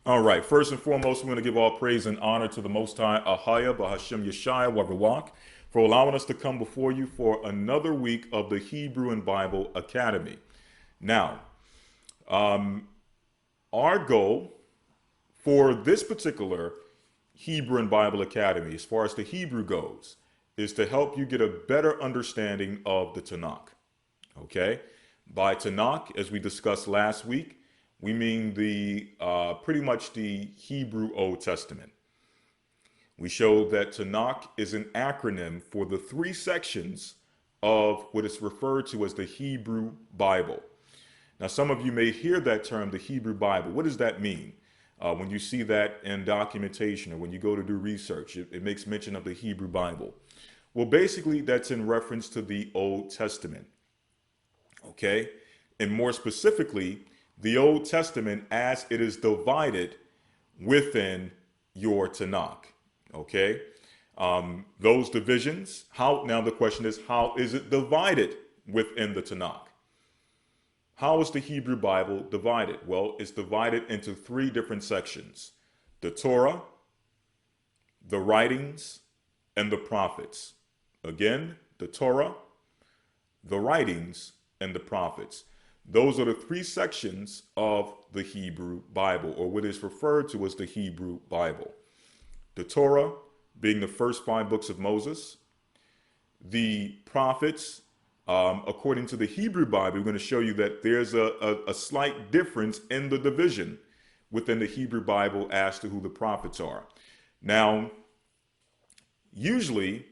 All right. First and foremost, we're going to give all praise and honor to the Most High, Ahaya, Bahashim Yeshaya, Wavawak, for allowing us to come before you for another week of the Hebrew and Bible Academy. Now, our goal for this particular Hebrew and Bible Academy, as far as the Hebrew goes, is to help you get a better understanding of the Tanakh. Okay? By Tanakh, as we discussed last week, we mean the pretty much the Hebrew Old Testament. We showed that Tanakh is an acronym for the three sections of what is referred to as the Hebrew Bible. Now, some of you may hear that term, the Hebrew Bible. What does that mean? When you see that in documentation or when you go to do research, it makes mention of the Hebrew Bible. Well, basically, that's in reference to the Old Testament. Okay? And more specifically, the Old Testament as it is divided within your Tanakh. Okay? Those divisions, now the question is, how is it divided within the Tanakh? How is the Hebrew Bible divided? Well, it's divided into three different sections: the Torah, the writings, and the prophets. Again, the Torah, the writings, and the prophets. Those are the three sections of the Hebrew Bible, or what is referred to as the Hebrew Bible. The Torah being the first five books of Moses, the prophets. According to the Hebrew Bible, we're going to show you that there's a slight difference in the division within the Hebrew Bible as to who the prophets are. Now, usually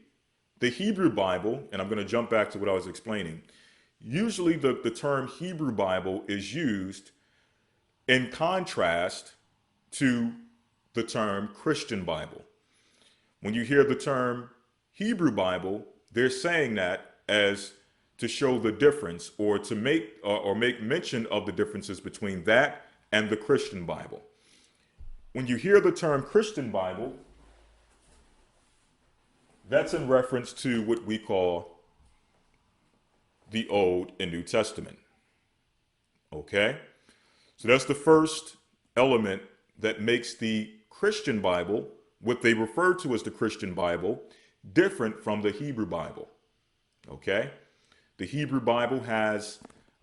the Hebrew Bible, and I'm going to jump back to what I was explaining, usually the term Hebrew Bible is used in contrast to the term Christian Bible. When you hear the term Hebrew Bible, they're saying that as to show the difference, or to make mention of the differences between that and the Christian Bible. When you hear the term Christian Bible, that's in reference to what we call the Old and New Testament. Okay? So that's the first element that makes the Christian Bible, what they refer to as the Christian Bible, different from the Hebrew Bible. Okay? The Hebrew Bible has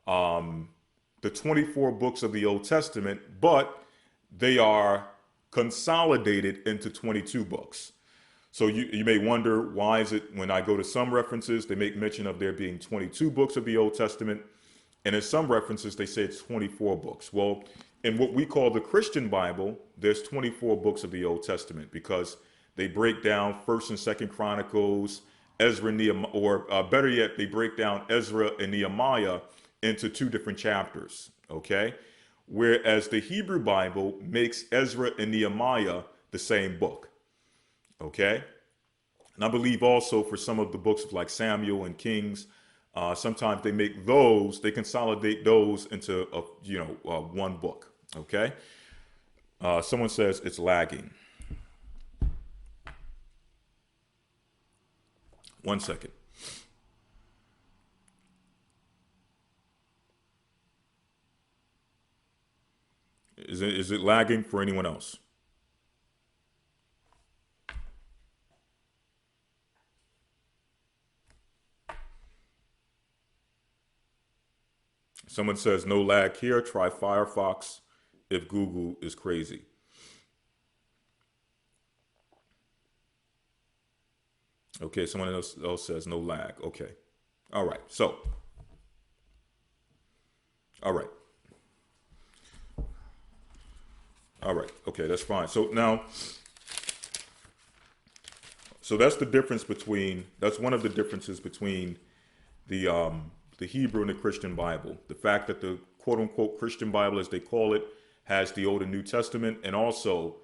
the 24 books of the Old Testament, but they are consolidated into 22 books. So you may wonder, why is it when I go to some references, they make mention of there being 22 books of the Old Testament, and in some references, they say it's 24 books. Well, in what we call the Christian Bible, there's 24 books of the Old Testament because they break down 1st and 2nd Chronicles, Ezra, Nehemiah, or better yet, they break down Ezra and Nehemiah into two different chapters, okay? Whereas the Hebrew Bible makes Ezra and Nehemiah the same book, okay? And I believe also for some of the books of like Samuel and Kings, sometimes they consolidate those into one book, okay? Someone says it's lagging. One second. Is it lagging for anyone else? Someone says no lag here. Try Firefox if Google is crazy. Okay, someone else says no lag. Okay. All right. So, all right. All right. Okay, that's fine. So that's the difference between, that's one of the differences between the Hebrew and the Christian Bible. The fact that the quote unquote Christian Bible, as they call it, has the Old and New Testament, and also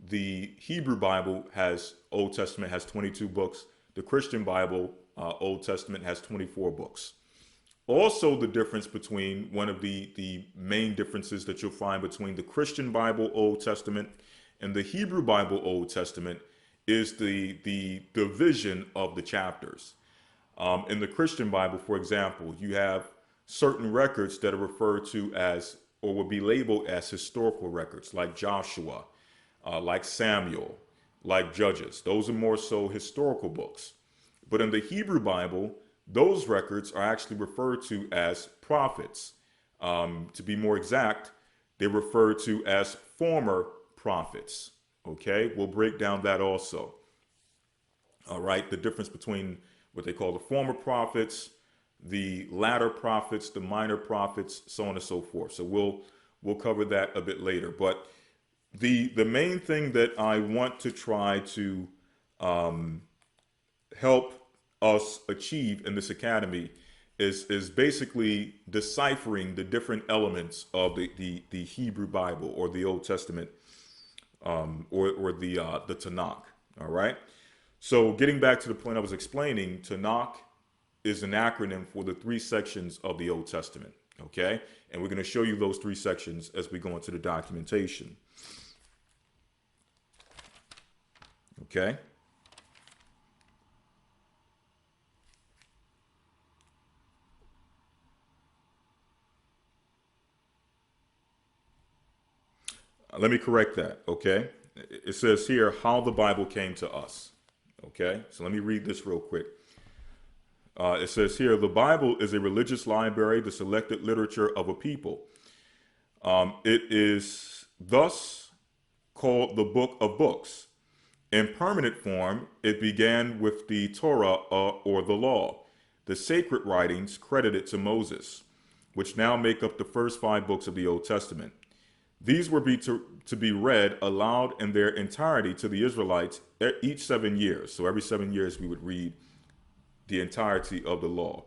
the Hebrew Bible has Old Testament has 22 books. The Christian Bible, Old Testament, has 24 books. Also, the difference between one of the main differences that you'll find between the Christian Bible, Old Testament, and the Hebrew Bible, Old Testament, is the division of the chapters. In the Christian Bible, for example, you have certain records that are referred to as or would be labeled as historical records, like Joshua, like Samuel, like Judges. Those are more so historical books. But in the Hebrew Bible, those records are actually referred to as prophets. To be more exact, they're referred to as former prophets. Okay, we'll break down that also. All right, the difference between what they call the former prophets, the latter prophets, the minor prophets, so on and so forth. So we'll cover that a bit later. But the main thing that I want to try to help us achieve in this academy is basically deciphering the different elements of the Hebrew Bible or the Old Testament, or the Tanakh. All right. So getting back to the point I was explaining, Tanakh is an acronym for the three sections of the Old Testament. Okay, and we're going to show you those three sections as we go into the documentation. Okay. Let me correct that. Okay. It says here how the Bible came to us. Okay. So let me read this real quick. It says here the Bible is a religious library, the selected literature of a people. It is thus called the Book of Books. In permanent form, it began with the Torah, or the law, the sacred writings credited to Moses, which now make up the first 5 books of the Old Testament. These were to be read aloud in their entirety to the Israelites each 7 years. So every 7 years we would read the entirety of the law.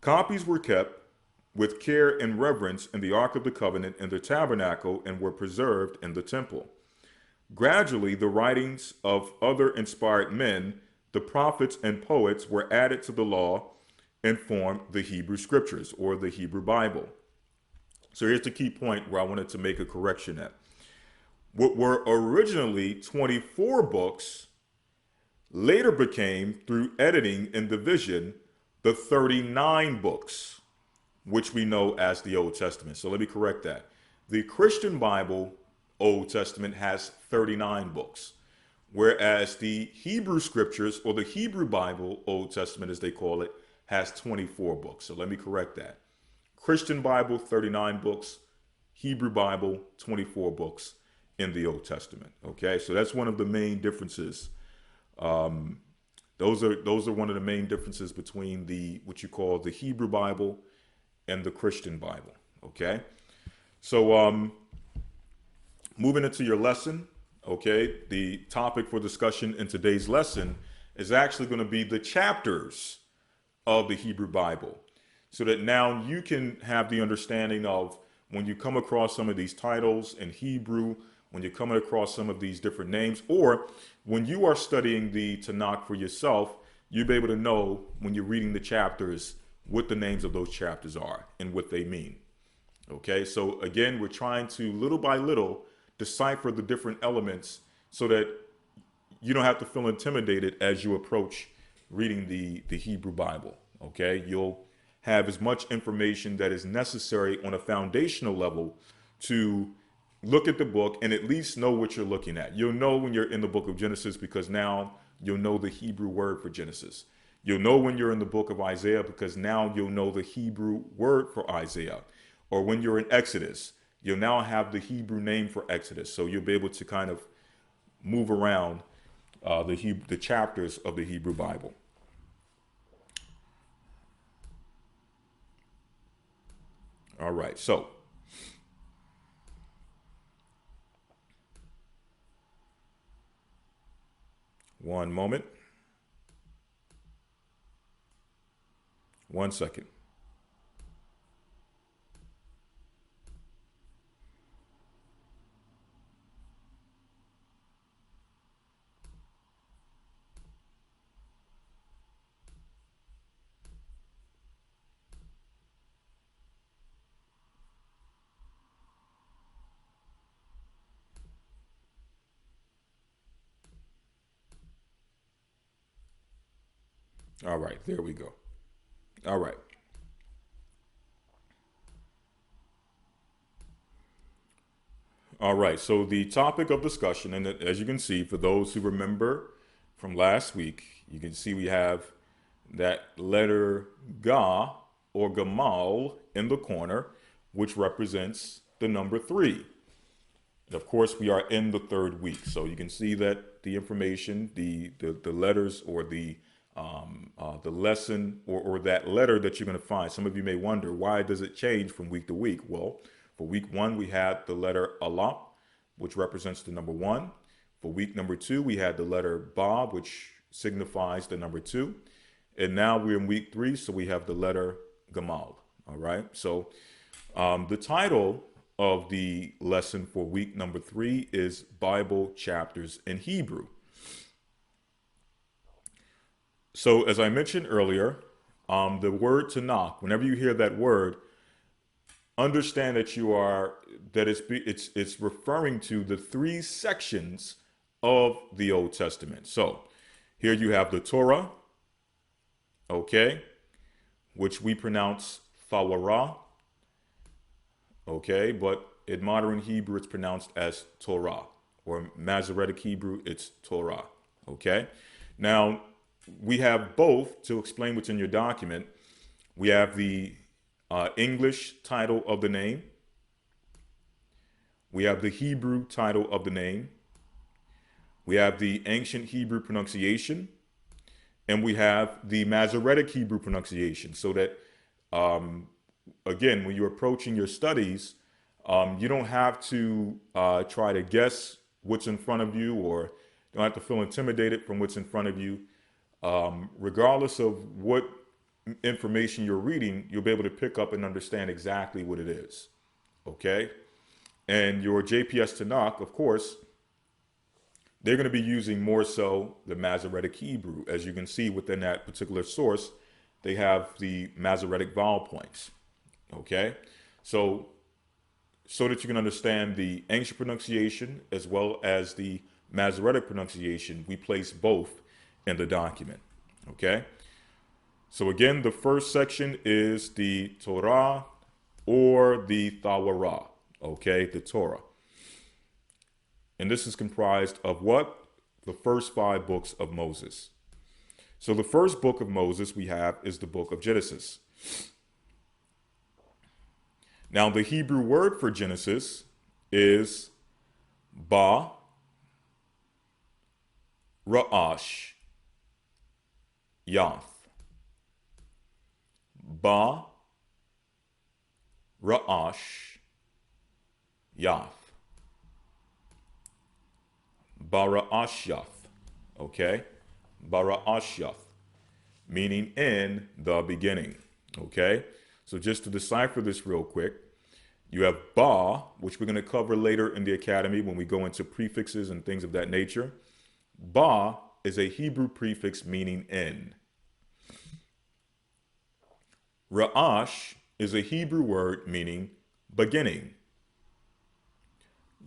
Copies were kept with care and reverence in the Ark of the Covenant in the tabernacle and were preserved in the temple. Gradually, the writings of other inspired men, the prophets and poets, were added to the law and formed the Hebrew Scriptures, or the Hebrew Bible. So here's the key point where I wanted to make a correction at. What were originally 24 books later became, through editing and division, the 39 books, which we know as the Old Testament. So let me correct that. The Christian Bible, Old Testament, has 39 books, whereas the Hebrew Scriptures, or the Hebrew Bible, Old Testament as they call it, has 24 books. So let me correct that. Christian Bible, 39 books. Hebrew Bible, 24 books in the Old Testament. Okay, so that's one of the main differences. Those are one of the main differences between the what you call the Hebrew Bible and the Christian Bible. Okay, so moving into your lesson. Okay, the topic for discussion in today's lesson is actually going to be the chapters of the Hebrew Bible, so that now you can have the understanding of when you come across some of these titles in Hebrew, when you're coming across some of these different names, or when you are studying the Tanakh for yourself, you'll be able to know when you're reading the chapters what the names of those chapters are and what they mean. Okay, so again, we're trying to little by little decipher the different elements so that you don't have to feel intimidated as you approach reading the Hebrew Bible. Okay, you'll have as much information that is necessary on a foundational level to look at the book and at least know what you're looking at. You'll know when you're in the book of Genesis because now you'll know the Hebrew word for Genesis. You'll know when you're in the book of Isaiah because now you'll know the Hebrew word for Isaiah. Or when you're in Exodus, you'll now have the Hebrew name for Exodus. So you'll be able to kind of move around the chapters of the Hebrew Bible. All right, so one moment. 1 second. All right, there we go. All right. All right. So the topic of discussion, and as you can see, for those who remember from last week, you can see we have that letter Ga or Gamal in the corner, which represents the number three. And of course, we are in the third week. So you can see that the information, the letters or the lesson or that letter that you're going to find. Some of you may wonder, why does it change from week to week? Well, for week one, we had the letter Alap, which represents the number one. For week number two, we had the letter Ba, which signifies the number two. And now we're in week three, so we have the letter Gamal. All right. So the title of the lesson for week number three is Bible Chapters in Hebrew. So as I mentioned earlier, the word Tanakh, whenever you hear that word, understand that it's referring to the three sections of the Old Testament. So here you have the Torah, okay, which we pronounce Thawarah, okay, but in modern Hebrew it's pronounced as Torah, or Masoretic Hebrew it's Torah, okay. Now we have both to explain what's in your document. We have the English title of the name. We have the Hebrew title of the name. We have the ancient Hebrew pronunciation. And we have the Masoretic Hebrew pronunciation. So that, again, when you're approaching your studies, you don't have to try to guess what's in front of you, or don't have to feel intimidated from what's in front of you. Regardless of what information you're reading, you'll be able to pick up and understand exactly what it is. Okay? And your JPS Tanakh, of course, they're going to be using more so the Masoretic Hebrew. As you can see within that particular source, they have the Masoretic vowel points. Okay? So that you can understand the ancient pronunciation as well as the Masoretic pronunciation, we place both in the document. Okay? So again, the first section is the Torah or the Thawarah, okay, the Torah. And this is comprised of what? The first 5 books of Moses. So the first book of Moses we have is the book of Genesis. Now the Hebrew word for Genesis is Ba Ra'ash Yath. Ba Ra'ash Yath. Bara'ashyath. Okay? Bara'ashyath. Meaning in the beginning. Okay? So just to decipher this real quick, you have Ba, which we're going to cover later in the academy when we go into prefixes and things of that nature. Ba is a Hebrew prefix meaning in. Ra'ash is a Hebrew word meaning beginning.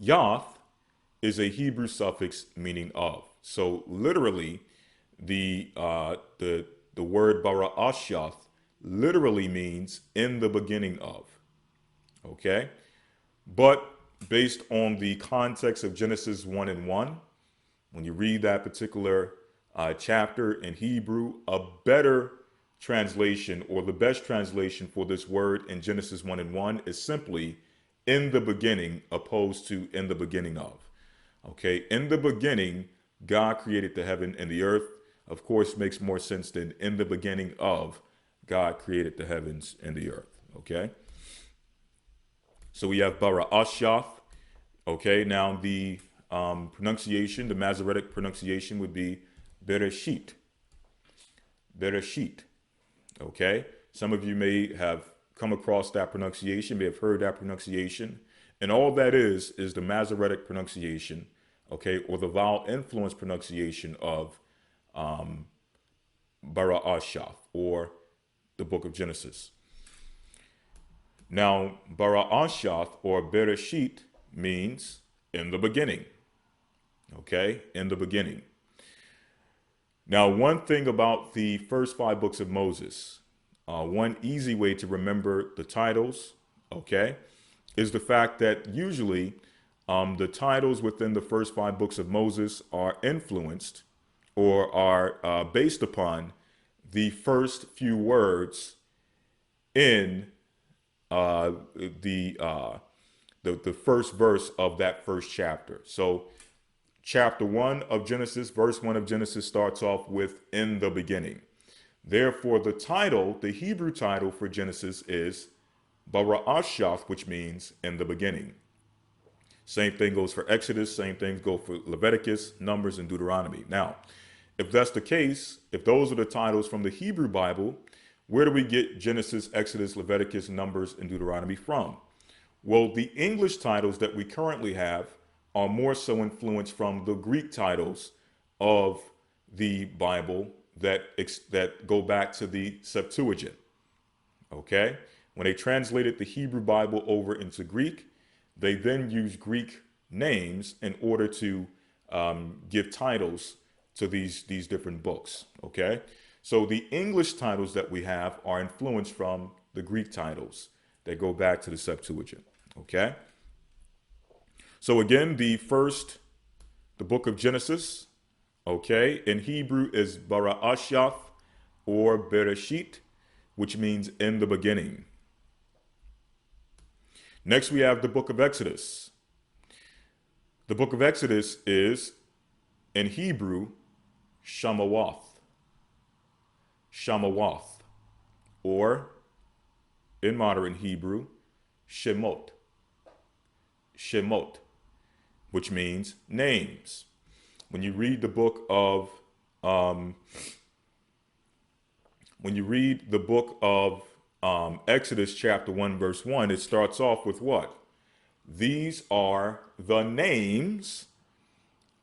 Yath is a Hebrew suffix meaning of. So literally, the word Bara'ashyath literally means in the beginning of. Okay? But based on the context of Genesis 1 and 1, when you read that particular chapter in Hebrew, a better translation, or the best translation for this word in Genesis 1 and 1 is simply in the beginning, opposed to in the beginning of. Okay, in the beginning, God created the heaven and the earth. Of course, makes more sense than in the beginning of, God created the heavens and the earth. Okay, so we have Bara'ashyath. Okay, now the pronunciation, the Masoretic pronunciation would be Bereshit. Bereshit. Okay, some of you may have come across that pronunciation, may have heard that pronunciation. And all that is the Masoretic pronunciation, okay, or the vowel influence pronunciation of Bara'ashyath, or the book of Genesis. Now, Bara'ashyath, or Bereshit, means in the beginning, okay, in the beginning. Now, one thing about the first 5 books of Moses, one easy way to remember the titles, okay, is the fact that usually the titles within the first 5 books of Moses are influenced or are based upon the first few words in uh, the, uh, the first verse of that first chapter. So chapter 1 of Genesis, verse 1 of Genesis starts off with "in the beginning." Therefore, the title, the Hebrew title for Genesis is Bara'ashath, which means "in the beginning." Same thing goes for Exodus, same things go for Leviticus, Numbers, and Deuteronomy. Now, if that's the case, if those are the titles from the Hebrew Bible, where do we get Genesis, Exodus, Leviticus, Numbers, and Deuteronomy from? Well, the English titles that we currently have are more so influenced from the Greek titles of the Bible that go back to the Septuagint. Okay? When they translated the Hebrew Bible over into Greek, they then used Greek names in order to give titles to these different books. Okay? So the English titles that we have are influenced from the Greek titles that go back to the Septuagint. Okay? So again, the book of Genesis, okay, in Hebrew is Bara'ashath or Bereshit, which means "in the beginning." Next, we have the book of Exodus. The book of Exodus is, in Hebrew, Shamawath. Shamawath. Or, in modern Hebrew, Shemot. Shemot, which means names. When you read the book of Exodus chapter 1 verse 1, it starts off with what? These are the names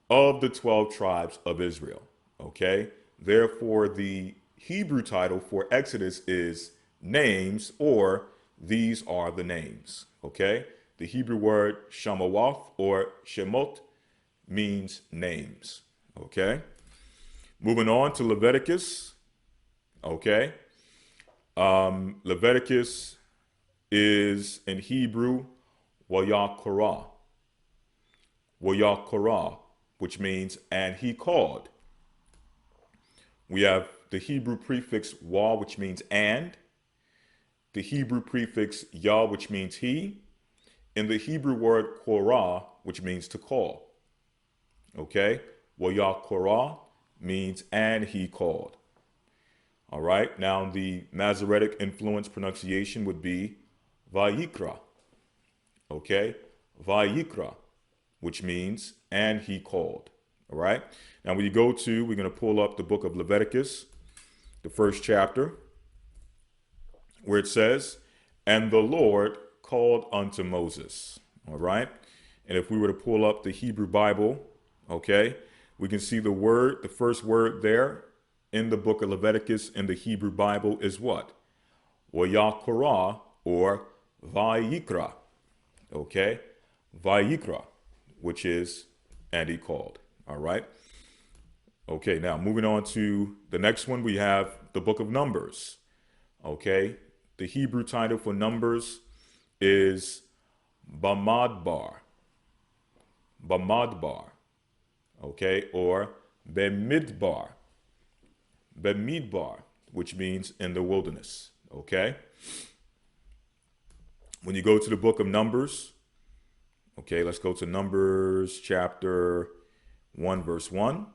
of the 12 tribes of Israel. Okay? Therefore, the Hebrew title for Exodus is names, or these are the names. Okay? The Hebrew word Shamawath or Shemot means names. Okay? Moving on to Leviticus. Okay? Leviticus is, in Hebrew, Wayakorah. Wayakorah, which means "and he called." We have the Hebrew prefix wa, which means "and," the Hebrew prefix yah, which means "he," and the Hebrew word korah, which means "to call." Okay? Wayakorah means "and he called." All right? Now, the Masoretic influence pronunciation would be Vayikra. Okay? Vayikra, which means "and he called." All right? Now, when you go to, we're going to pull up the book of Leviticus, the first chapter, where it says, "And the Lord called unto Moses." All right? And if we were to pull up the Hebrew Bible, okay, we can see the first word there in the book of Leviticus in the Hebrew Bible is what? Wayakorah or Vayikra. Okay? Vayikra, which is "and he called." All right? Okay, now moving on to the next one, we have the book of Numbers. Okay? The Hebrew title for Numbers is Bamidbar. Bamidbar. Okay? Or Bemidbar. Bemidbar, which means "in the wilderness." Okay? When you go to the book of Numbers, okay, let's go to Numbers chapter 1 verse 1.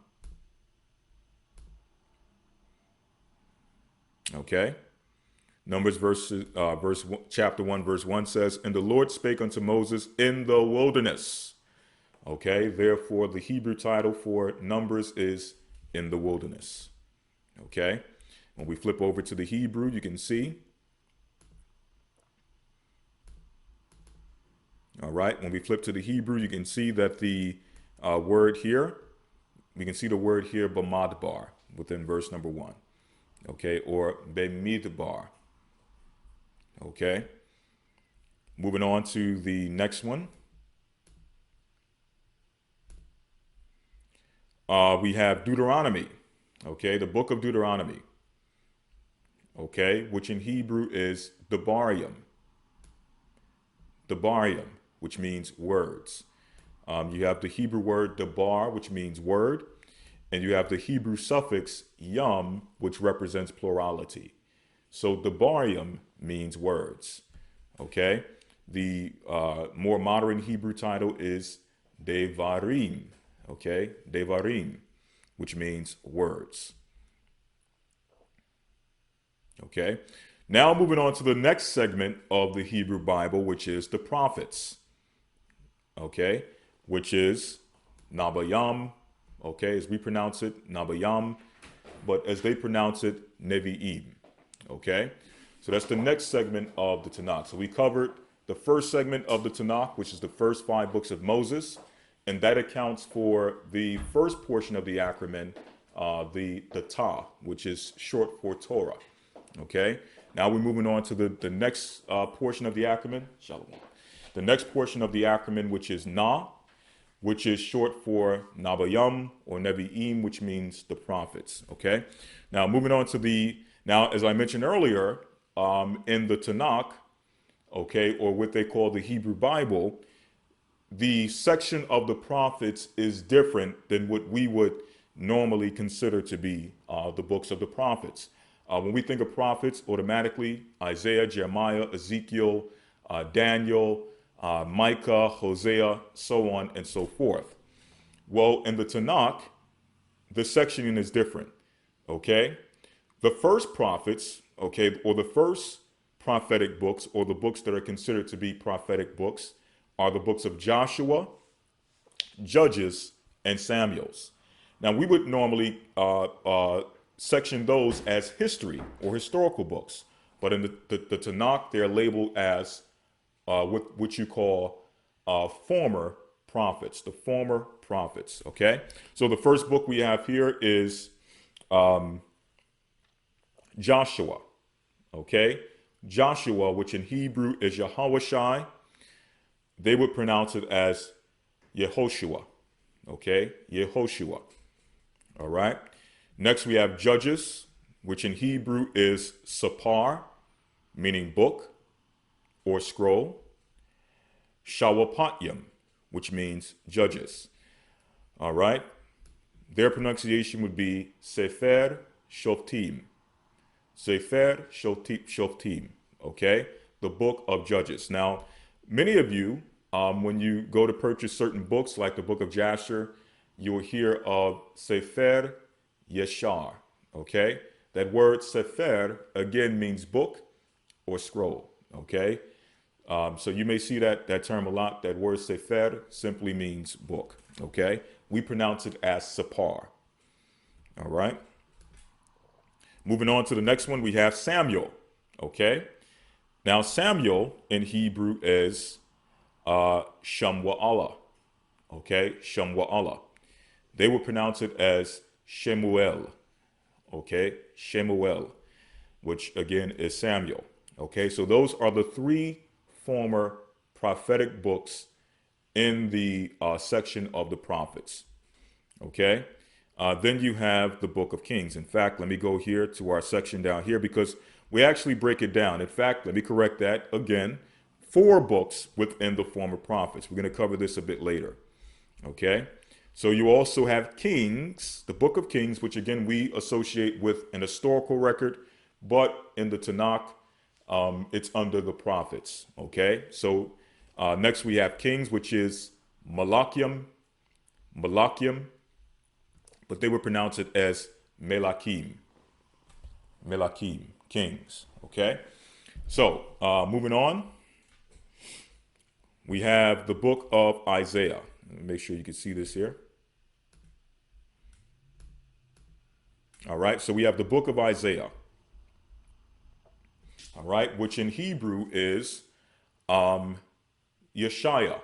Okay? Numbers chapter 1 verse 1 says, "And the Lord spake unto Moses in the wilderness." Okay? Therefore, the Hebrew title for Numbers is "in the wilderness." Okay? When we flip over to the Hebrew, you can see. All right? When we flip to the Hebrew, you can see that the word here, we can see the word here, Bamidbar, within verse number 1. Okay? Or Bemidbar. Okay? Moving on to the next one. We have Deuteronomy. Okay? The book of Deuteronomy. Okay? Which in Hebrew is Devarim. Devarim, which means words. You have the Hebrew word dabar, which means word, and you have the Hebrew suffix yum, which represents plurality. So debarium means words. Okay? The more modern Hebrew title is devarim. Okay? Devarim, which means words. Okay? Now moving on to the next segment of the Hebrew Bible, which is the prophets. Okay? Which is Nabayam. Okay? As we pronounce it, Nabayam. But as they pronounce it, Nevi'im. Okay? So that's the next segment of the Tanakh. So we covered the first segment of the Tanakh, which is the first 5 books of Moses, and that accounts for the first portion of the acronym, the Ta, which is short for Torah. Okay? Now we're moving on to the next portion of the acronym, Shalom. The next portion of the acronym, which is Na, which is short for Nabayam or Nevi'im, which means the prophets. Okay? Now moving on to now as I mentioned earlier, in the Tanakh, okay, or what they call the Hebrew Bible, the section of the prophets is different than what we would normally consider to be the books of the prophets. When we think of prophets, automatically Isaiah, Jeremiah, Ezekiel, Daniel, Micah, Hosea, so on and so forth. Well, in the Tanakh, the sectioning is different. Okay? The first prophets, okay, or the first prophetic books, or the books that are considered to be prophetic books, are the books of Joshua, Judges, and Samuel's. Now, we would normally section those as history or historical books, but in the Tanakh, they're labeled as what you call former prophets, the former prophets, okay? So the first book we have here is Joshua, okay? Joshua, which in Hebrew is Yahawashai, they would pronounce it as Yehoshua, okay? Yehoshua, all right? Next we have Judges, which in Hebrew is Sapar, meaning book or scroll. Shawapatyam, which means judges, all right? Their pronunciation would be Sefer Shoftim. Sefer Shoftim, okay? The book of Judges. Now, many of you, when you go to purchase certain books, like the book of Jasher, you'll hear of Sefer Yeshar, okay? That word Sefer, again, means book or scroll, okay? So you may see that term a lot. That word Sefer simply means book, okay? We pronounce it as Sapar, all right? Moving on to the next one, we have Samuel, okay? Now, Samuel in Hebrew is Shamwa'allah, okay? Shamwa'allah. They would pronounce it as Shemuel, okay? Shemuel, which again is Samuel, okay? So those are the 3 former prophetic books in the section of the prophets, okay? Then you have the book of Kings. In fact, let me go here to our section down here because we actually break it down. In fact, let me correct that again. 4 books within the former prophets. We're going to cover this a bit later. Okay? So you also have Kings, the book of Kings, which again we associate with an historical record, but in the Tanakh, it's under the prophets. Okay? So next we have Kings, which is Malachiam, but they would pronounce it as Melachim, Kings. Okay? So moving on, we have the book of Isaiah. Let me make sure you can see this here. All right, so we have the book of Isaiah. All right, which in Hebrew is Yeshaya.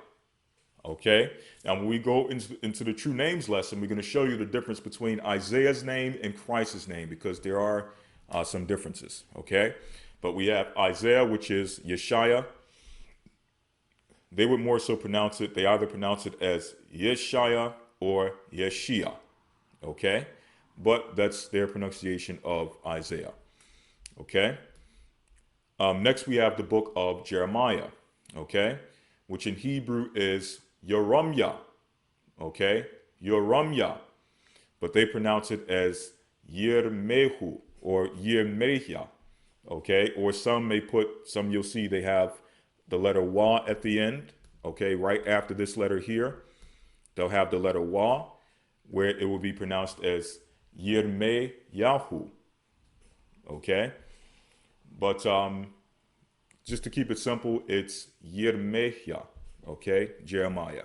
Okay, now when we go into the true names lesson, we're going to show you the difference between Isaiah's name and Christ's name because there are some differences. Okay, but we have Isaiah, which is Yeshaya. They would more so pronounce it, they either pronounce it as Yeshaya or Yeshia. Okay, but that's their pronunciation of Isaiah. Okay, next we have the book of Jeremiah. Okay, which in Hebrew is Yerumya. Okay, Yoramya, but they pronounce it as Yirmehu or Yirmehya. Okay, or some you'll see they have the letter Wa at the end. Okay, right after this letter here, they'll have the letter Wa, where it will be pronounced as Yirmeyahu. Okay, but just to keep it simple, it's Yirmehya. Okay, Jeremiah.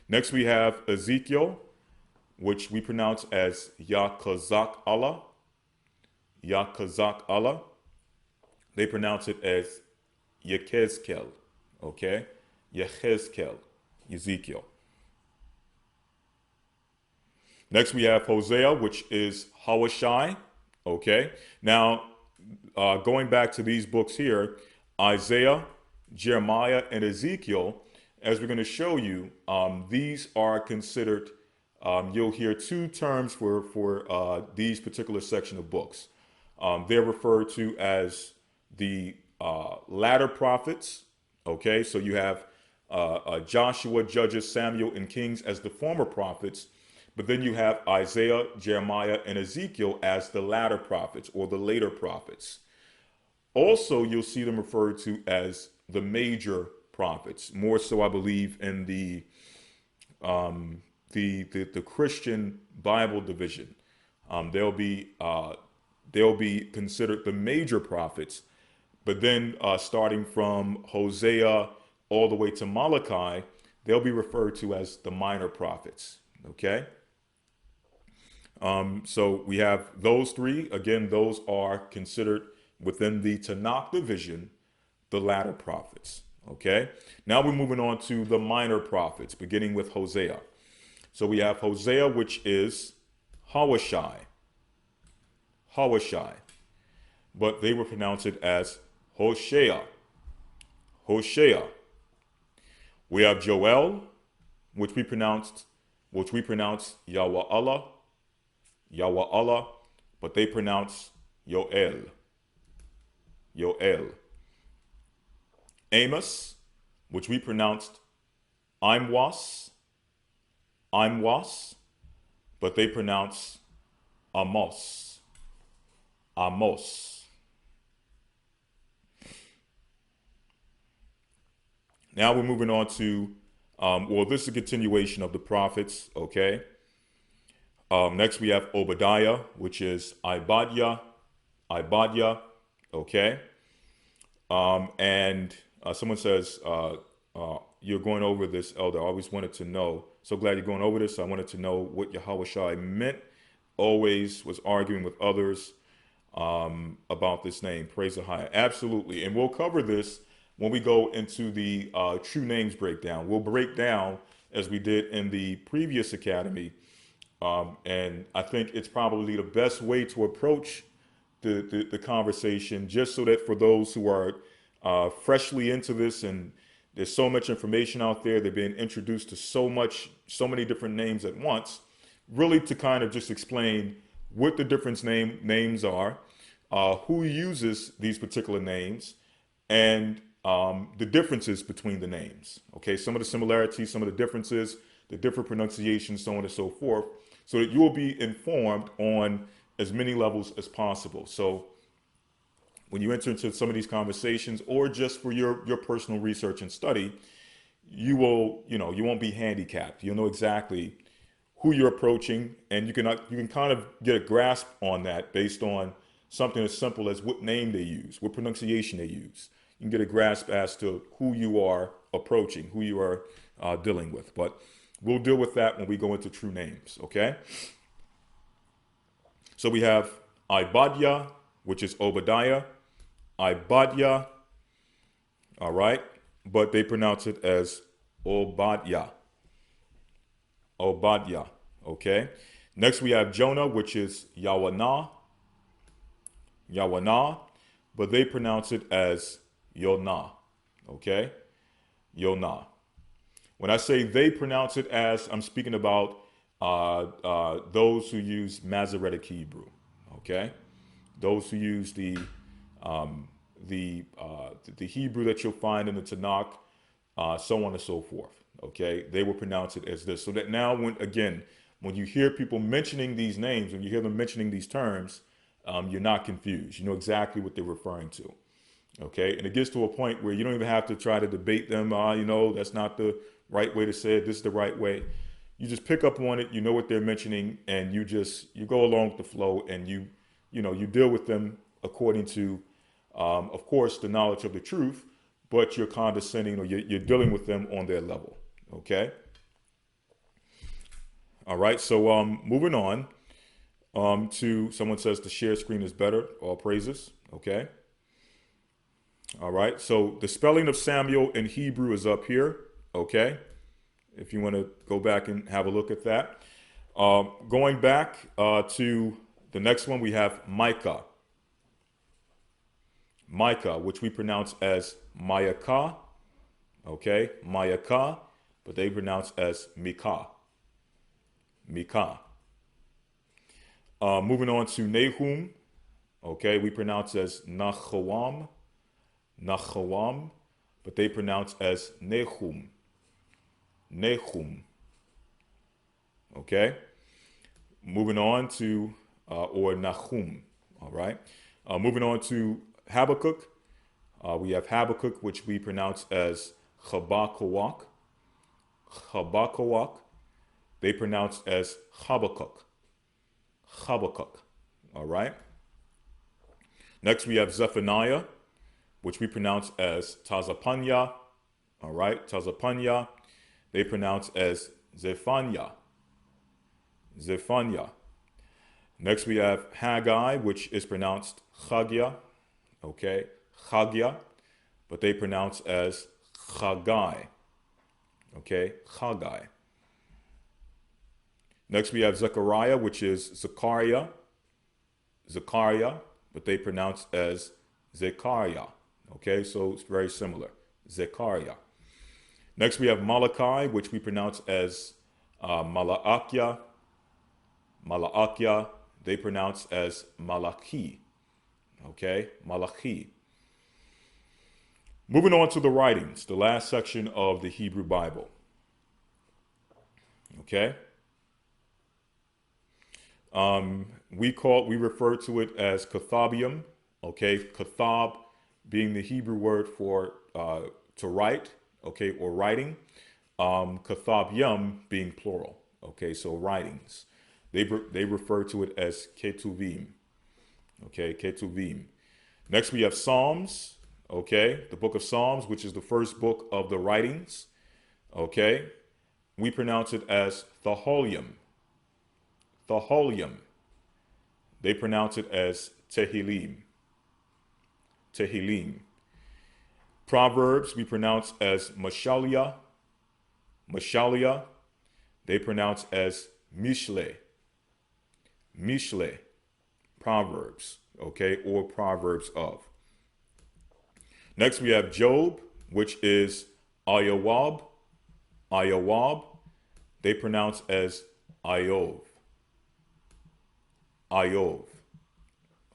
Next we have Ezekiel, which we pronounce as Yakazak Allah. Yakazak Allah. They pronounce it as Yechezkel. Okay, Yechezkel, Ezekiel. Next we have Hosea, which is Hawashai. Okay, now going back to these books here, Isaiah, Jeremiah, and Ezekiel, as we're going to show you, these are considered, you'll hear two terms for these particular section of books. They're referred to as the latter prophets. Okay, so you have Joshua, Judges, Samuel, and Kings as the former prophets, but then you have Isaiah, Jeremiah, and Ezekiel as the latter prophets or the later prophets. Also, you'll see them referred to as the major prophets. More so, I believe, in the Christian Bible division. They'll be considered the major prophets, but then starting from Hosea all the way to Malachi, they'll be referred to as the minor prophets. Okay. So we have those three. Again, those are considered within the Tanakh division, the latter prophets. Okay. Now we're moving on to the minor prophets, beginning with Hosea. So we have Hosea, which is Hawashai. Hawashai. But they will pronounce it as Hoshea. Hoshea. We have Joel, which we pronounce Yahweh Allah. Yahweh Allah, but they pronounce Yoel. Yoel. Amos, which we pronounced Imwas. Imwas, but they pronounce Amos. Amos. Now we're moving on to, this is a continuation of the prophets, okay? Next we have Obadiah, which is Ibadiah. Ibadiah, okay? And someone says, you're going over this, Elder. I always wanted to know. So glad you're going over this. I wanted to know what Yahweh meant. Always was arguing with others about this name. Praise the High. Absolutely. And we'll cover this when we go into the true names breakdown. We'll break down, as we did in the previous academy, and I think it's probably the best way to approach the conversation, just so that for those who are freshly into this, and there's so much information out there, they're being introduced to so many different names at once, really to kind of just explain what the different names are, who uses these particular names, and the differences between the names. Okay, some of the similarities, some of the differences, the different pronunciations, so on and so forth, so that you will be informed on as many levels as possible. So when you enter into some of these conversations, or just for your personal research and study, you won't be handicapped. You'll know exactly who you're approaching, and you can kind of get a grasp on that based on something as simple as what name they use, what pronunciation they use. You can get a grasp as to who you are approaching, who you are dealing with. But we'll deal with that when we go into true names, okay? So we have Ibadiah, which is Obadiah. Ibadiah, all right? But they pronounce it as Obadiah. Obadiah, okay? Next we have Jonah, which is Yawanah. Yawanah, but they pronounce it as Yonah, okay? Yonah. When I say they pronounce it as, I'm speaking about those who use Masoretic Hebrew, okay? Those who use the Hebrew that you'll find in the Tanakh, so on and so forth, Okay, they will pronounce it as this. So that now, when you hear people mentioning these names, when you hear them mentioning these terms, you're not confused. You know exactly what they're referring to. Okay, and it gets to a point where you don't even have to try to debate them. That's not the right way to say it. This is the right way. You just pick up on it. You know what they're mentioning, and you go along with the flow, and you deal with them according to, of course, the knowledge of the truth. But you're condescending, or you're dealing with them on their level. Okay. All right. So moving on to someone says the share screen is better. All praises. Okay. All right. So the spelling of Samuel in Hebrew is up here. Okay. If you want to go back and have a look at that. Going back to the next one, we have Micah. Micah, which we pronounce as Mayaka. Okay. Mayaka, but they pronounce as Micah. Micah. Moving on to Nahum. Okay. We pronounce as Nahawam. Nahawam, but they pronounce as Nahum. Nahum. Okay. Moving on to, or Nahum. All right. Moving on to Habakkuk. We have Habakkuk, which we pronounce as Chabakawak. Chabakawak. They pronounce as Habakkuk. Habakkuk. All right. Next, we have Zephaniah, which we pronounce as Tazapanya. All right. Tazapanya. They pronounce as Zephaniah. Zephaniah. Next, we have Haggai, which is pronounced Chagia. Okay. Chagia. But they pronounce as Chagai. Okay. Chagai. Next, we have Zechariah, which is Zechariah. Zechariah, but they pronounce as Zechariah. Okay, so it's very similar. Zechariah. Next, we have Malachi, which we pronounce as Malaakia. Malaakia, they pronounce as Malachi. Okay, Malachi. Moving on to the writings, the last section of the Hebrew Bible. Okay. We refer to it as Kathabium. Okay, Kathab being the Hebrew word for to write. Okay, or writing. Kathabium being plural. Okay, so writings. They refer to it as Ketuvim. Okay, Ketuvim. Next we have Psalms. Okay, the book of Psalms, which is the first book of the writings. Okay, we pronounce it as Thaholium. Thaholium. They pronounce it as Tehillim. Tehillim. Proverbs we pronounce as Mashalia. Mashalia. They pronounce as Mishle. Mishle. Proverbs. Okay, or Proverbs of. Next we have Job, which is Ayawab. Ayawab. They pronounce as Iov. Iov,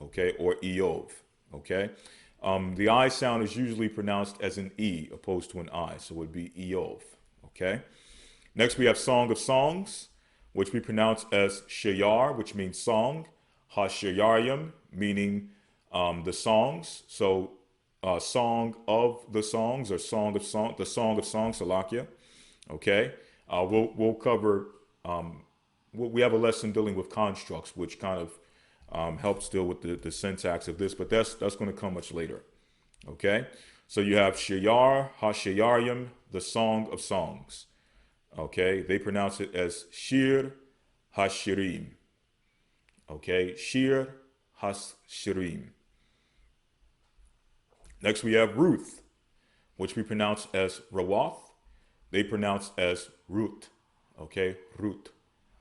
okay, or Eov, okay. The I sound is usually pronounced as an E opposed to an I, so it would be Eov, okay. Next, we have Song of Songs, which we pronounce as Shayar, which means song. Hashayarium, meaning the songs. So, song of the songs, or song of song, the song of songs, Salakia, okay. We'll cover. We have a lesson dealing with constructs, which kind of helps deal with the syntax of this, but that's going to come much later. Okay, so you have Shayar, Hashayarium, the Song of Songs. Okay, they pronounce it as Shir Hashirim. Okay, Shir Hashirim. Next we have Ruth, which we pronounce as Rawath. They pronounce as Ruth. Okay, Ruth.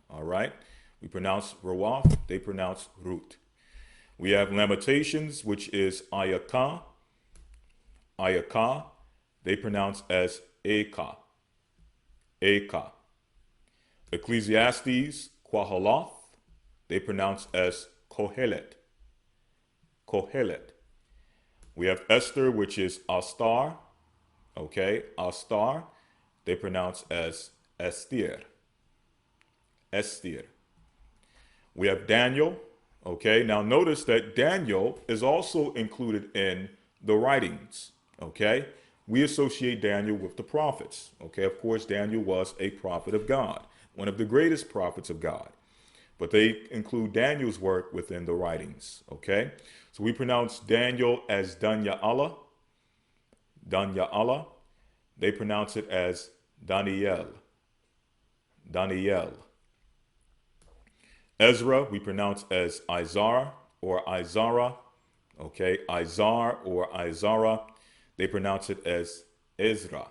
All right. We pronounce Rawath. They pronounce Ruth. We have Lamentations, which is Ayaka. Ayaka. They pronounce as Eka. Eka. Ecclesiastes, Quahaloth. They pronounce as Kohelet. Kohelet. We have Esther, which is Astar. Okay, Astar. they pronounce as Estir. Estir. We have Daniel. Okay, now notice that Daniel is also included in the writings. Okay, we associate Daniel with the prophets. Okay, of course, Daniel was a prophet of God, one of the greatest prophets of God. But they include Daniel's work within the writings. Okay, so we pronounce Daniel as Danya Allah. Danya Allah. They pronounce it as Daniel. Daniel. Ezra, we pronounce as Izar or Izara. Okay, Izar or Izara. They pronounce it as Ezra.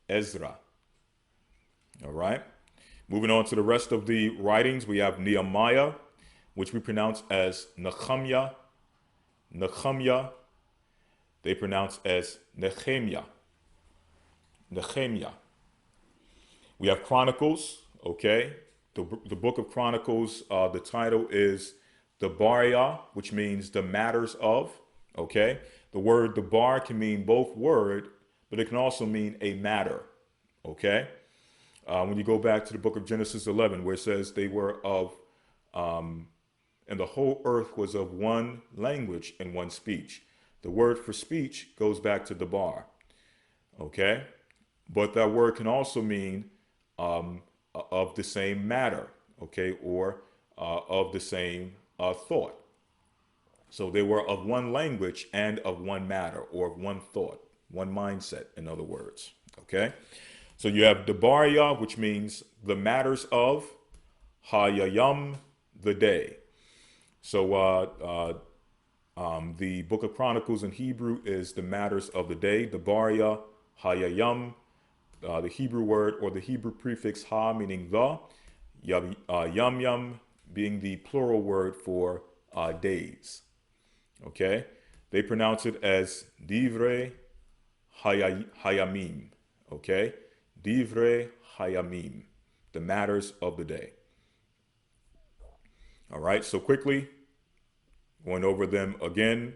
Ezra. All right. Moving on to the rest of the writings, we have Nehemiah, which we pronounce as Nehemiah. Nehemiah. They pronounce as Nehemiah. Nehemiah. We have Chronicles. Okay. The book of Chronicles, the title is Debaria, which means the matters of. Okay. The word debar can mean both word, but it can also mean a matter. Okay. When you go back to the book of Genesis 11, where it says they were of, and the whole earth was of one language and one speech. The word for speech goes back to debar. Okay. But that word can also mean of the same matter, okay, or of the same thought. So they were of one language and of one matter, or of one thought, one mindset, in other words, okay? So you have Debaria, which means the matters of, Hayayam, the day. So the book of Chronicles in Hebrew is the matters of the day, Debaria, Hayayam. The Hebrew word or the Hebrew prefix ha, meaning the, yam being the plural word for days. Okay, they pronounce it as Divrei Hayamim. Okay, Divrei Hayamim, the matters of the day. All right, so quickly going over them again.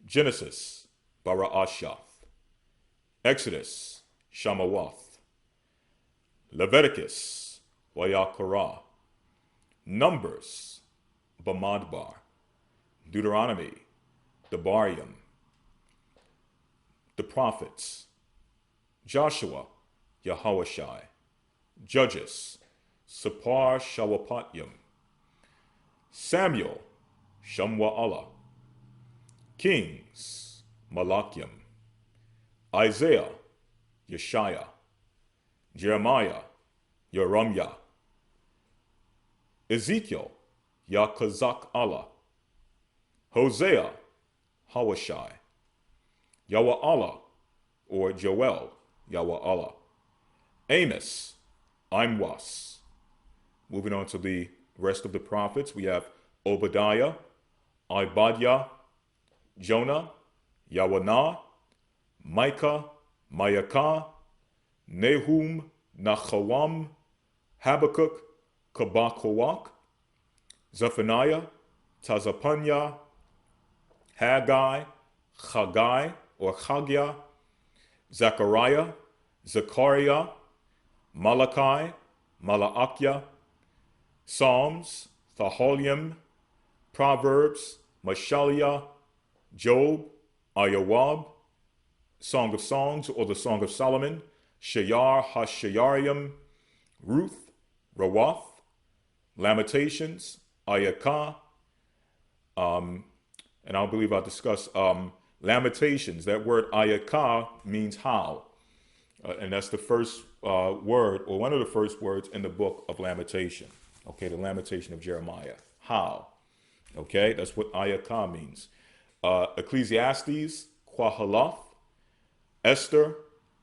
Genesis, Bara'ashath. Exodus, Shamawath. Leviticus, Wayakara. Numbers, Bamadbar. Deuteronomy, Debarium. The prophets, Joshua, Yahawashai. Judges, Sapar Shawapatyam. Samuel, Shamwa Allah. Kings, Malakyam. Isaiah, Yeshaya. Jeremiah, Yerumya. Ezekiel, Yakazak Allah. Hosea, Hawashai. Yahweh Allah, or Joel, Yahweh Allah. Amos, Imwas. Moving on to the rest of the prophets, we have Obadiah, Ibadiah, Jonah, Yawanah, Micah, Mayakah, Nahum, Nachawam, Habakkuk, Kabakowak, Zephaniah, Tazapanya, Haggai, Chagai or Chagia, Zechariah, Zechariah, Malachi, Malaakia, Psalms, Thaholium, Proverbs, Mashaliah, Job, Ayawab, Song of Songs or the Song of Solomon, Shayar HaShayarium, Ruth, Rawath, Lamentations, Ayakah, and I believe I'll discuss Lamentations. That word Ayakah means how, and that's the first word, or one of the first words in the book of Lamentation. Okay, the Lamentation of Jeremiah. How? Okay, that's what Ayakah means. Ecclesiastes, Quahalath, Esther,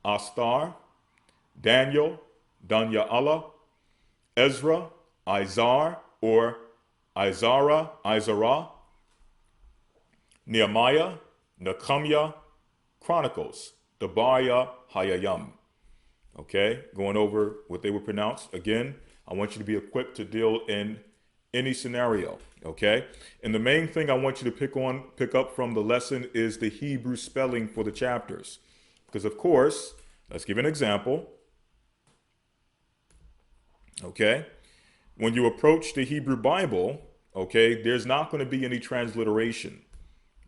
Astar, Daniel, Danya Allah, Ezra, Izar or Izara, Izara, Nehemiah, Nehemiah, Chronicles, Debaria, Hayayam. Okay, going over what they were pronounced. Again, I want you to be equipped to deal in any scenario. Okay, and the main thing I want you to pick up from the lesson is the Hebrew spelling for the chapters. Because, of course, let's give an example. Okay. When you approach the Hebrew Bible, okay, there's not going to be any transliteration.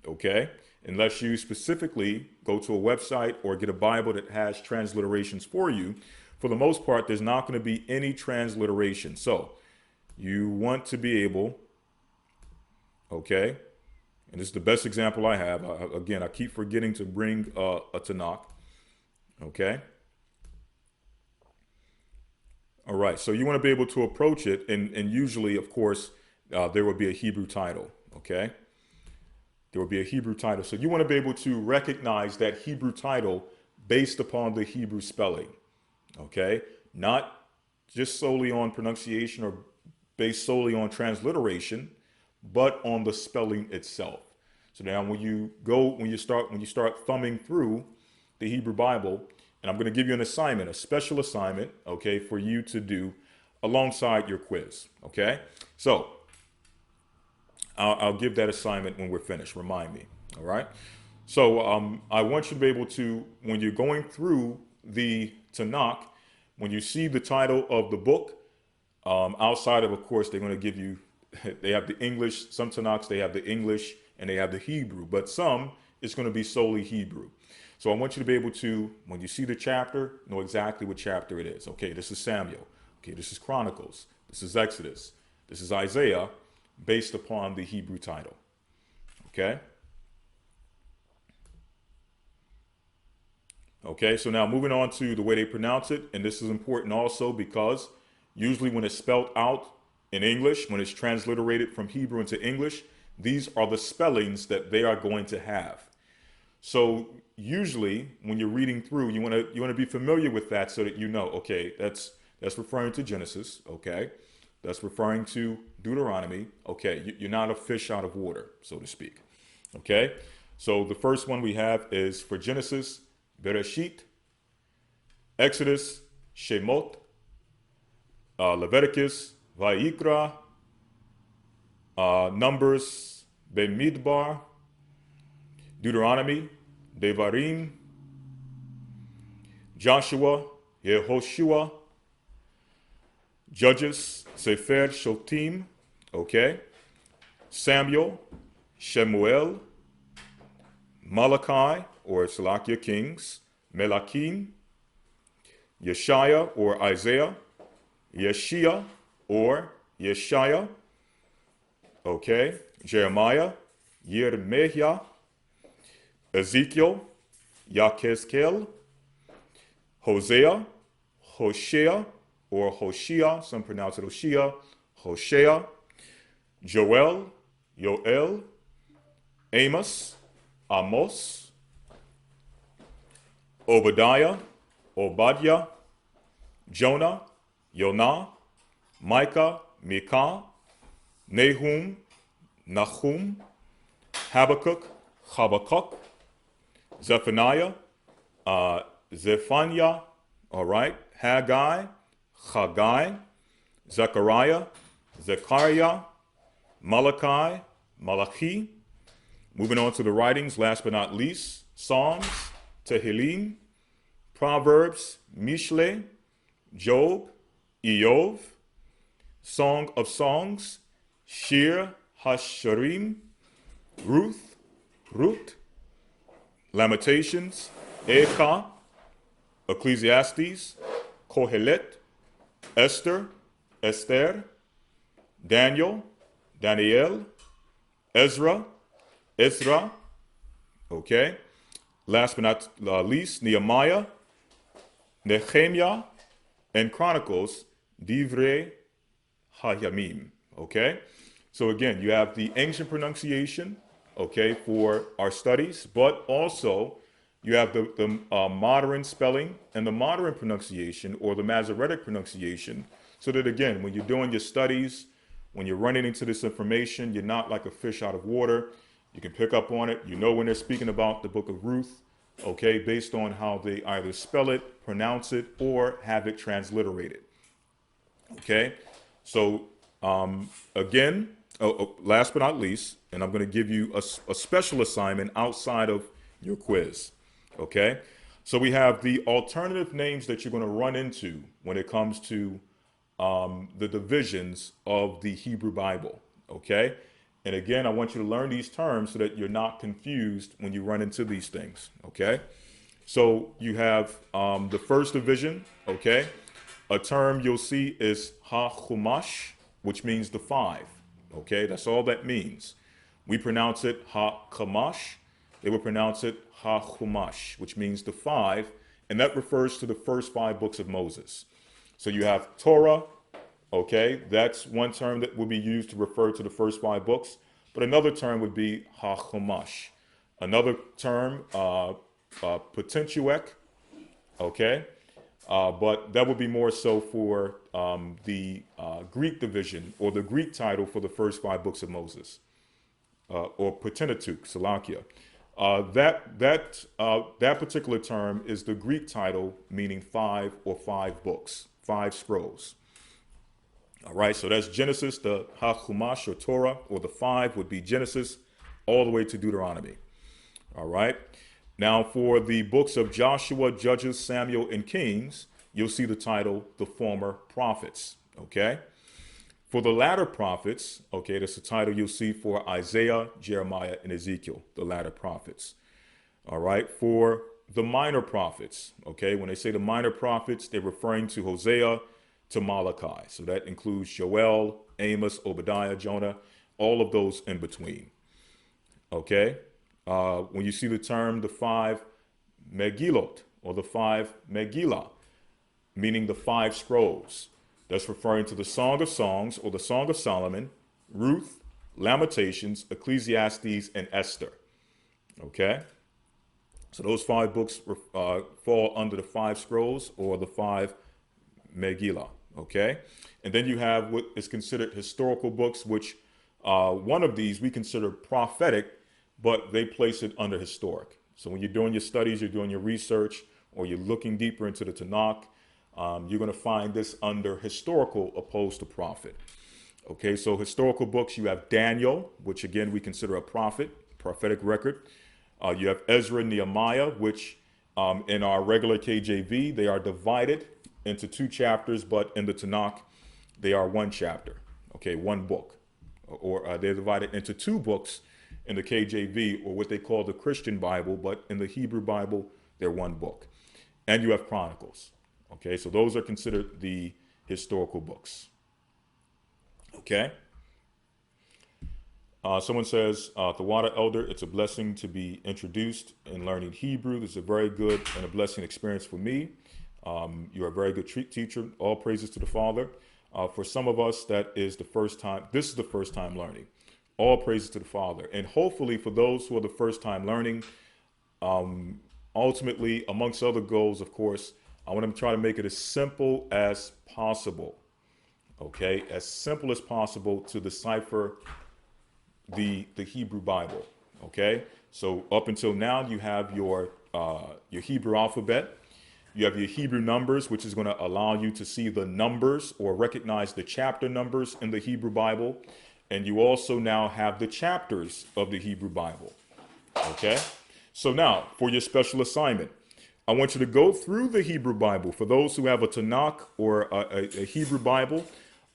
Okay. Unless you specifically go to a website or get a Bible that has transliterations for you. For the most part, there's not going to be any transliteration. So you want to be able, okay, and this is the best example I have. Again, I keep forgetting to bring a Tanakh. Okay. All right. So you want to be able to approach it. And usually, of course, there will be a Hebrew title. Okay. There will be a Hebrew title. So you want to be able to recognize that Hebrew title based upon the Hebrew spelling. Okay. Not just solely on pronunciation or based solely on transliteration, but on the spelling itself. So now when you start thumbing through the Hebrew Bible, and I'm going to give you an assignment, a special assignment, okay, for you to do alongside your quiz. Okay. So I'll give that assignment when we're finished. Remind me. All right. So I want you to be able to, when you're going through the Tanakh, when you see the title of the book, outside of course, they're going to give you, they have the English, some Tanakhs, they have the English and they have the Hebrew, but some it's going to be solely Hebrew. So I want you to be able to, when you see the chapter, know exactly what chapter it is. Okay, this is Samuel. Okay, this is Chronicles. This is Exodus. This is Isaiah, based upon the Hebrew title. Okay? Okay, so now moving on to the way they pronounce it, and this is important also because usually when it's spelled out in English, when it's transliterated from Hebrew into English, these are the spellings that they are going to have. So usually when you're reading through, you want to be familiar with that so that you know, okay, that's referring to Genesis, okay? That's referring to Deuteronomy. Okay, you're not a fish out of water, so to speak. Okay, so the first one we have is for Genesis, Bereshit, Exodus, Shemot, Leviticus, Vayikra, Numbers, Bemidbar, Deuteronomy, Devarim, Joshua, Yehoshua, Judges, Sefer Shotim, okay, Samuel, Shemuel, Malachi, or Salakia Kings, Melachim, Yeshaya, or Isaiah, Yeshia, or Yeshaya, okay, Jeremiah, Yirmehia, Ezekiel, Yachezkel, Hosea, Hoshea, or Hoshea, some pronounce it Hoshea, Hoshea, Joel, Yoel, Amos, Amos, Obadiah, Obadiah, Jonah, Yonah, Micah, Micah, Nahum, Nahum, Habakkuk, Habakkuk, Zephaniah, Zephaniah, all right, Haggai, Haggai, Zechariah, Zechariah, Malachi, Malachi. Moving on to the writings, last but not least, Psalms, Tehillim, Proverbs, Mishle, Job, Eov, Song of Songs, Shir Hasharim, Ruth, Lamentations, Eka, Ecclesiastes, Kohelet, Esther, Daniel, Ezra, okay. Last but not least, Nehemiah, Nehemiah, and Chronicles, Divrei Hayamim, okay. So again, you have the ancient pronunciation, okay, for our studies, but also you have the modern spelling and the modern pronunciation or the Masoretic pronunciation, so that again, when you're doing your studies, when you're running into this information, you're not like a fish out of water. You can pick up on it. You know when they're speaking about the book of Ruth, okay, based on how they either spell it, pronounce it, or have it transliterated. Okay, so again, last but not least, and I'm going to give you a special assignment outside of your quiz. Okay, So we have the alternative names that you're going to run into when it comes to the divisions of the Hebrew Bible. Okay. And again, I want you to learn these terms so that you're not confused when you run into these things. Okay. So you have the first division. Okay. A term you'll see is ha-chumash, which means the five. Okay. That's all that means. We pronounce it ha-kamash. They would pronounce it ha-chumash, which means the five. And that refers to the first five books of Moses. So you have Torah, okay, that's one term that would be used to refer to the first five books. But another term would be ha-chumash. Another term, Pentateuch, okay, but that would be more so for the Greek division or the Greek title for the first five books of Moses, or Pentateuch, Salakia. That particular term is the Greek title meaning five or five books, five scrolls. All right, so that's Genesis, the Ha-Chumash or Torah, or the five would be Genesis all the way to Deuteronomy. All right. Now for the books of Joshua, Judges, Samuel, and Kings, you'll see the title, the former prophets. Okay. For the latter prophets, okay, that's the title you'll see for Isaiah, Jeremiah, and Ezekiel, the latter prophets. All right. For the minor prophets, okay, when they say the minor prophets, they're referring to Hosea to Malachi. So that includes Joel, Amos, Obadiah, Jonah, all of those in between. Okay. When you see the term the five Megillot or the five Megillah, meaning the five scrolls, that's referring to the Song of Songs or the Song of Solomon, Ruth, Lamentations, Ecclesiastes, and Esther. Okay? So those five books fall under the five scrolls or the five Megillah. Okay? And then you have what is considered historical books, which one of these we consider prophetic, but they place it under historic. So when you're doing your studies, you're doing your research, or you're looking deeper into the Tanakh, you're going to find this under historical opposed to prophet. Okay, so historical books, you have Daniel, which again we consider a prophetic record. You have Ezra and Nehemiah, which in our regular KJV, they are divided into two chapters, but in the Tanakh, they are one chapter, okay, one book. Or they're divided into two books in the KJV, or what they call the Christian Bible, but in the Hebrew Bible, they're one book. And you have Chronicles. Okay, so those are considered the historical books. Okay. Someone says, Thawada Elder, it's a blessing to be introduced in learning Hebrew. This is a very good and a blessing experience for me. You're a very good teacher. All praises to the Father. For some of us, that is the first time. This is the first time learning. All praises to the Father. And hopefully for those who are the first time learning, ultimately, amongst other goals, of course, I want to try to make it as simple as possible. Okay, as simple as possible to decipher the Hebrew Bible. Okay, so up until now, you have your Hebrew alphabet. You have your Hebrew numbers, which is going to allow you to see the numbers or recognize the chapter numbers in the Hebrew Bible. And you also now have the chapters of the Hebrew Bible. Okay? So now, for your special assignment, I want you to go through the Hebrew Bible. For those who have a Tanakh or a Hebrew Bible,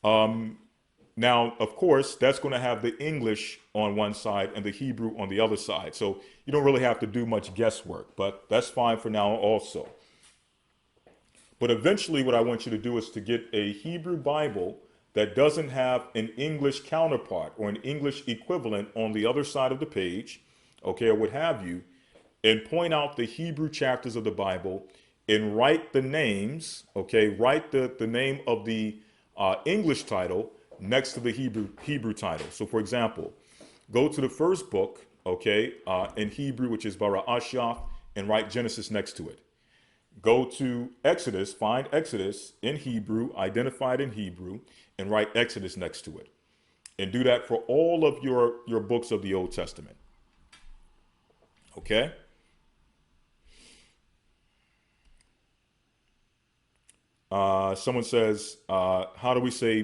now, of course, that's going to have the English on one side and the Hebrew on the other side. So you don't really have to do much guesswork, but that's fine for now also. But eventually what I want you to do is to get a Hebrew Bible that doesn't have an English counterpart or an English equivalent on the other side of the page, okay, or what have you, and point out the Hebrew chapters of the Bible and write the names, okay, write the name of the English title next to the Hebrew title. So for example, go to the first book, okay, in Hebrew, which is Bara'ashah, and write Genesis next to it. Go to Exodus, find Exodus in Hebrew, identified in Hebrew, and write Exodus next to it. And do that for all of your books of the Old Testament. Okay? Someone says, how do we say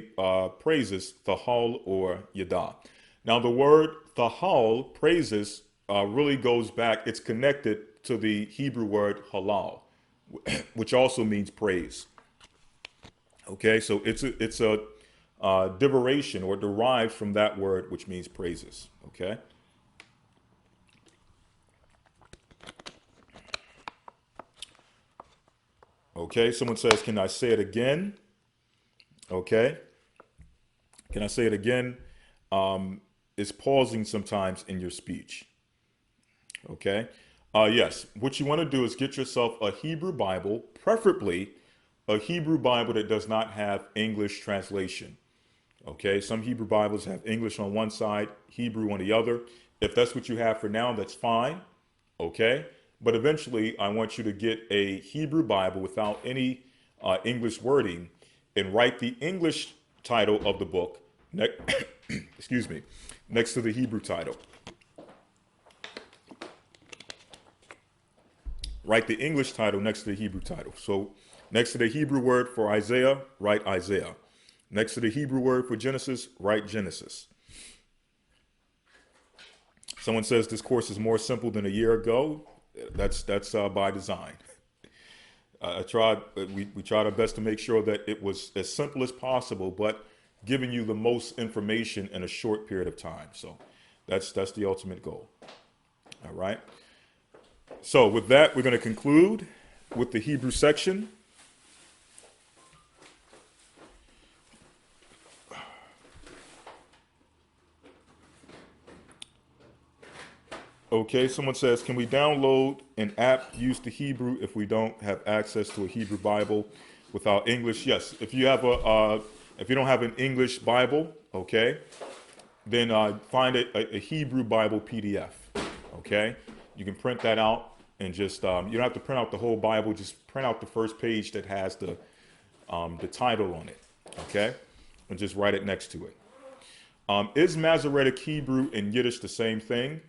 praises, thahal or yada? Now the word thahal, praises, really goes back, it's connected to the Hebrew word halal, which also means praise. Okay, so it's a derivation or derived from that word, which means praises. Okay. Okay, someone says, can I say it again? Okay. Can I say it again? It's pausing sometimes in your speech. Okay. Yes. What you want to do is get yourself a Hebrew Bible, preferably a Hebrew Bible that does not have English translation. Okay. Some Hebrew Bibles have English on one side, Hebrew on the other. If that's what you have for now, that's fine. Okay. But eventually, I want you to get a Hebrew Bible without any English wording and write the English title of the book, excuse me, next to the Hebrew title. Write the English title next to the Hebrew title. So next to the Hebrew word for Isaiah, write Isaiah. Next to the Hebrew word for Genesis, write Genesis. Someone says this course is more simple than a year ago. That's by design. We tried our best to make sure that it was as simple as possible, but giving you the most information in a short period of time. So that's the ultimate goal. All right. So with that, we're going to conclude with the Hebrew section. Okay, someone says, can we download an app used to Hebrew if we don't have access to a Hebrew Bible without English? Yes, if you have if you don't have an English Bible, okay, then find a Hebrew Bible PDF. Okay, you can print that out and just you don't have to print out the whole Bible. Just print out the first page that has the title on it. Okay, and just write it next to it. Is Masoretic Hebrew and Yiddish the same thing?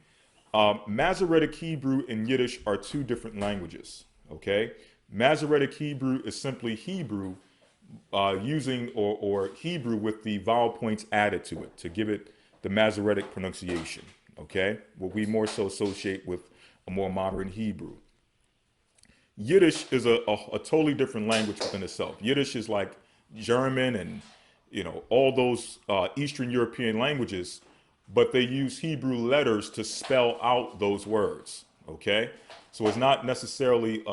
Masoretic Hebrew and Yiddish are two different languages. Okay, Masoretic Hebrew is simply Hebrew using or Hebrew with the vowel points added to it to give it the Masoretic pronunciation. Okay, what we more so associate with a more modern Hebrew. Yiddish is a totally different language within itself. Yiddish is like German and all those Eastern European languages, but they use Hebrew letters to spell out those words. Okay, so it's not necessarily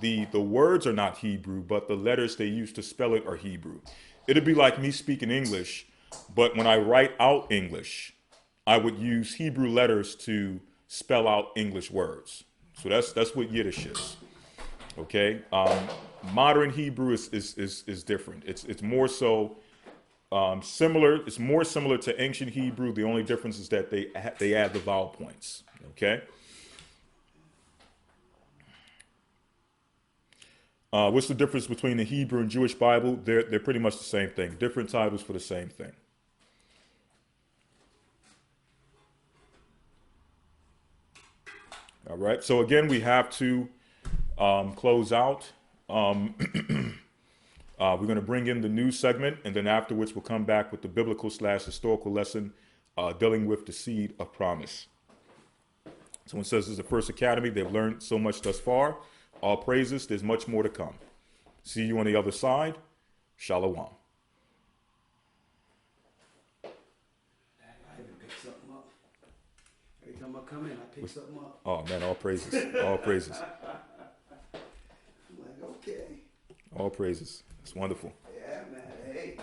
the words are not Hebrew, but the letters they use to spell it are Hebrew. It'd be like me speaking English, but when I write out English, I would use Hebrew letters to spell out English words. So that's what Yiddish is. Okay, modern Hebrew is different. It's more so similar. It's more similar to ancient Hebrew. The only difference is that they add the vowel points. Okay. What's the difference between the Hebrew and Jewish Bible? They're pretty much the same thing. Different titles for the same thing. All right. So again, we have to close out. We're going to bring in the news segment, and then afterwards we'll come back with the biblical/historical lesson dealing with the seed of promise. Someone says this is the First Academy. They've learned so much thus far. All praises. There's much more to come. See you on the other side. Shalom. I even pick something up. Every time I come in, I pick something up. Oh man, all praises. All praises. I'm like, okay. All praises. It's wonderful. Yeah, man. Hey.